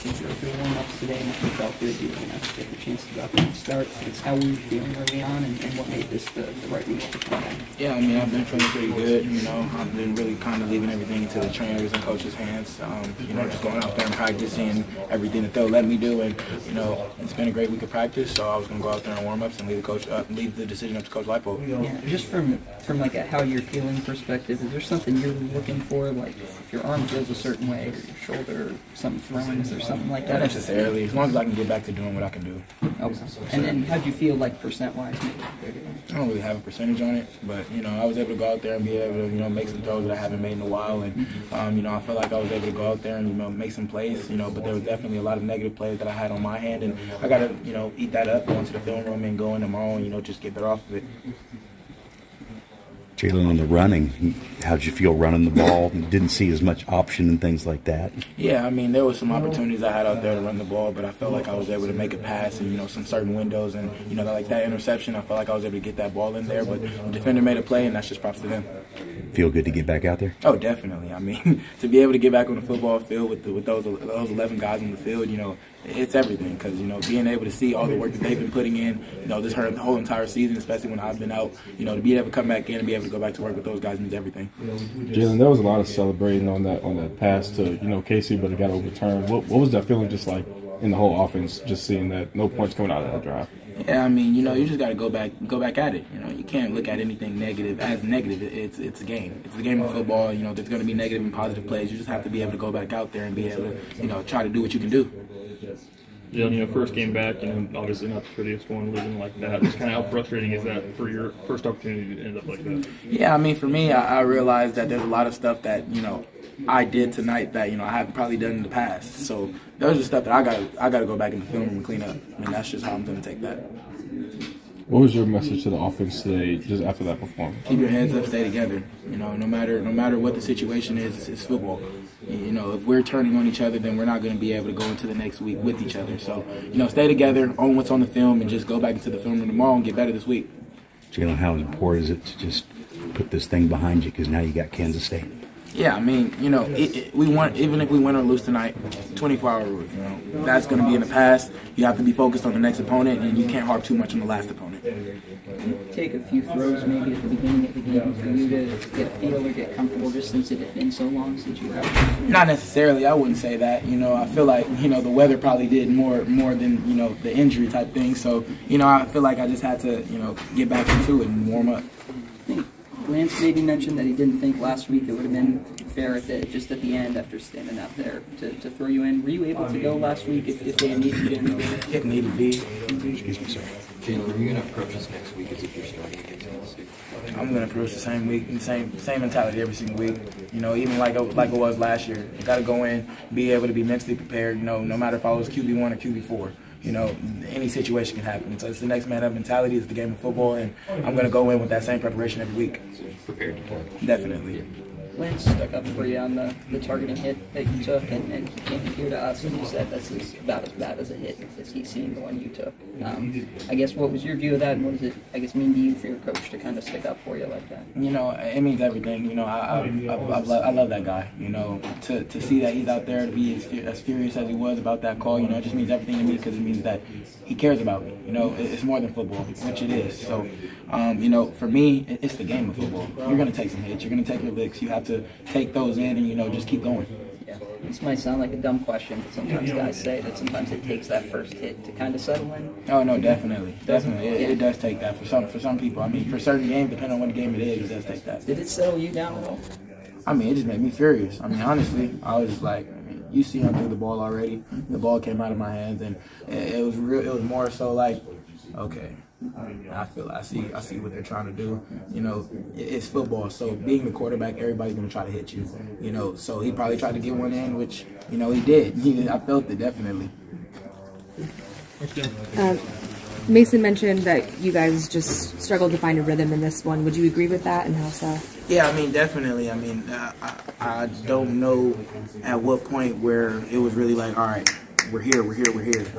since you were through warm-ups today and you felt good, you get the chance to go out there and start. How were you feeling early on, and what made this the right week to come in? Yeah, I mean, I've been feeling pretty good. I've been really kind of leaving everything into the trainers and coaches' hands. Just going out there and practicing everything that they'll let me do. And it's been a great week of practice. So I was going to go out there and warm ups and leave the decision up to Coach Lipo. Yeah, just from like a how you're feeling perspective, is there something you're looking for, like if your arm feels a certain way, or your shoulder, or something thrown, is there something like that? Not necessarily, as long as I can get back to doing what I can do. Okay. And then how do you feel like percent-wise? I don't really have a percentage on it, but I was able to go out there and be able to make some throws that I haven't made in a while, and I felt like I was able to go out there and make some plays, but there was definitely a lot of negative plays that I had on my hand, and I got to eat that up, go into the film room and go in tomorrow and just get better off of it. Jalon, on the running, how'd you feel running the ball? Didn't see as much option and things like that. Yeah, I mean, there was some opportunities I had out there to run the ball, but I felt like I was able to make a pass and, some certain windows. And, like that interception, I felt like I was able to get that ball in there. But the defender made a play, and that's just props to them. Feel good to get back out there? Oh, definitely. I mean, to be able to get back on the football field with those 11 guys on the field, it's everything. Because, being able to see all the work that they've been putting in, this whole entire season, especially when I've been out, to be able to come back in and be able to go back to work with those guys means everything. Jalon, there was a lot of celebrating on that pass to Casey, but it got overturned. What was that feeling just like in the whole offense, just seeing that no points coming out of that drive? Yeah, I mean, you just got to go back at it. You can't look at anything negative as negative. It's a game. It's a game of football. There's going to be negative and positive plays. You just have to be able to go back out there and be able to, try to do what you can do. Yeah, first game back, obviously not the prettiest one, losing like that. Just kind of how frustrating is that for your first opportunity to end up like that? Yeah, I mean, for me, I realized that there's a lot of stuff that, I did tonight that, I haven't probably done in the past. So those are stuff that I got to go back in the film room and clean up. I mean, that's just how I'm going to take that. What was your message to the offense today, just after that performance? Keep your heads up, stay together. No matter what the situation is, it's football. If we're turning on each other, then we're not going to be able to go into the next week with each other. So, stay together, own what's on the film, and just go back into the film room tomorrow and get better this week. Jalon, how important is it to just put this thing behind you because now you got Kansas State? Yeah, I mean, we want, even if we win or lose tonight, 24-hour rule, that's going to be in the past. You have to be focused on the next opponent, and you can't harp too much on the last opponent. Take a few throws maybe at the beginning of the game for you to get a feel or get comfortable, just since it had been so long since you have? Not necessarily. I wouldn't say that. I feel like, the weather probably did more than, the injury type thing. So, I feel like I just had to, get back into it and warm up. Lance maybe mentioned that he didn't think last week it would have been fair just at the end after standing out there to throw you in. Were you able to go last week if they needed you in? If needed be. Excuse me, sir. Jalon, are you going to approach this next week as if you're starting against Kansas State? I'm going to approach the same week, same mentality every single week. Even like it was last year. You got to go in, be able to be mentally prepared. No matter if I was QB1 or QB4. Any situation can happen. So it's the next man up mentality. It's the game of football, and I'm going to go in with that same preparation every week. Prepared to play. Definitely. Lance stuck up for you on the targeting hit that you took, and he came here to us and he said this is about as bad as a hit as he's seen the one you took. I guess what was your view of that, and what does it mean to you for your coach to kind of stick up for you like that? It means everything. I love that guy. To see that he's out there to be as furious as he was about that call, it just means everything to me because it means that he cares about me. It's more than football, which it is. So, for me, it's the game of football. You're going to take some hits. You're going to take your licks. You have to take those in and, just keep going. Yeah. This might sound like a dumb question, but sometimes guys say that sometimes it takes that first hit to kind of settle in. Oh, no, definitely. It does take that for some people. I mean, for certain games, depending on what game it is, it does take that. Did it settle you down at all? I mean, it just made me furious. I mean, honestly, I was just like, you see him threw the ball already. The ball came out of my hands, and it was more so like, okay, I see what they're trying to do. It's football, so being the quarterback, everybody's gonna try to hit you. So he probably tried to get one in, which he did. I felt it definitely. Mason mentioned that you guys just struggled to find a rhythm in this one. Would you agree with that, and how so? Yeah, I mean, definitely. I mean, I don't know at what point where it was really like, all right, we're here.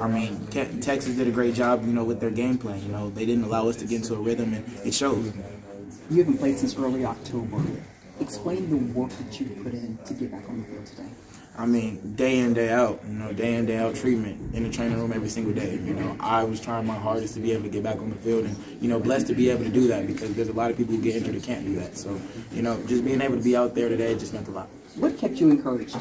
I mean, Texas did a great job, with their game plan. They didn't allow us to get into a rhythm, and it showed. You haven't played since early October. Explain the work that you put in to get back on the field today. I mean, day in, day out, day in, day out treatment in the training room every single day. I was trying my hardest to be able to get back on the field and, blessed to be able to do that because there's a lot of people who get injured who can't do that. So, just being able to be out there today just meant a lot. What kept you encouraged?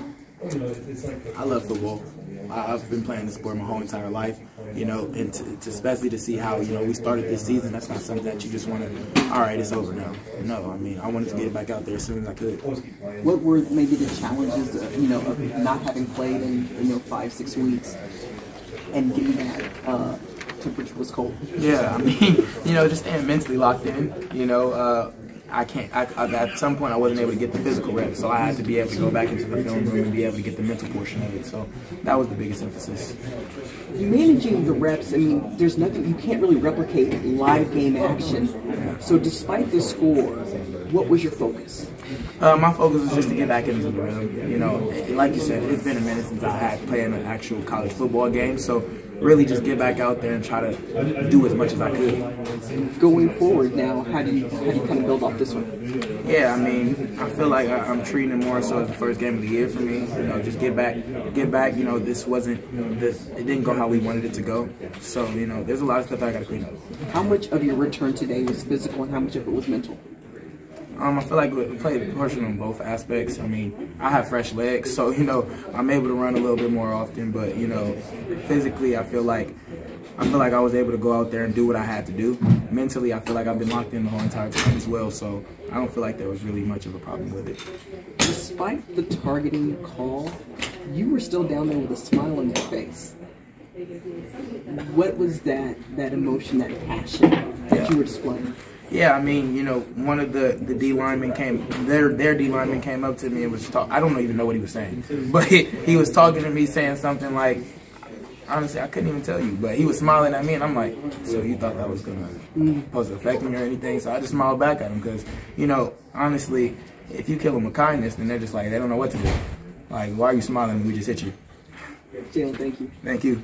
I love football. I've been playing the sport my whole entire life, and especially to see how, we started this season, that's not something that you just want to, all right, it's over now. No, I mean, I wanted to get back out there as soon as I could. What were maybe the challenges, of not having played in, 5-6 weeks and getting that temperature was cold? Yeah, I mean, just staying mentally locked in, at some point I wasn't able to get the physical reps, so I had to be able to go back into the film room and be able to get the mental portion of it. So that was the biggest emphasis. Managing the reps, I mean, there's nothing, you can't really replicate live game action. So despite the score, what was your focus? My focus was just to get back into the rhythm. Like you said, it's been a minute since I had played in an actual college football game, so really just get back out there and try to do as much as I could. Going forward now, how do you kind of build off this one? Yeah, I mean, I feel like I'm treating it more so as the first game of the year for me. Just get back. It didn't go how we wanted it to go. So, there's a lot of stuff that I got to clean up. How much of your return today was physical and how much of it was mental? I feel like we played a portion on both aspects. I mean, I have fresh legs, so, I'm able to run a little bit more often. But, physically, I feel like I was able to go out there and do what I had to do. Mentally, I feel like I've been locked in the whole entire time as well, so I don't feel like there was really much of a problem with it. Despite the targeting call, you were still down there with a smile on your face. What was that emotion, that passion that you were displaying? Yeah, I mean, one of the D linemen their D lineman came up to me and was I don't even know what he was saying, but he was talking to me saying something like, honestly, I couldn't even tell you, but he was smiling at me and I'm like, so you thought that was going to affect me or anything? So I just smiled back at him because, honestly, if you kill them with kindness, then they're just like, they don't know what to do. Like, why are you smiling? We just hit you. Jalon, thank you. Thank you.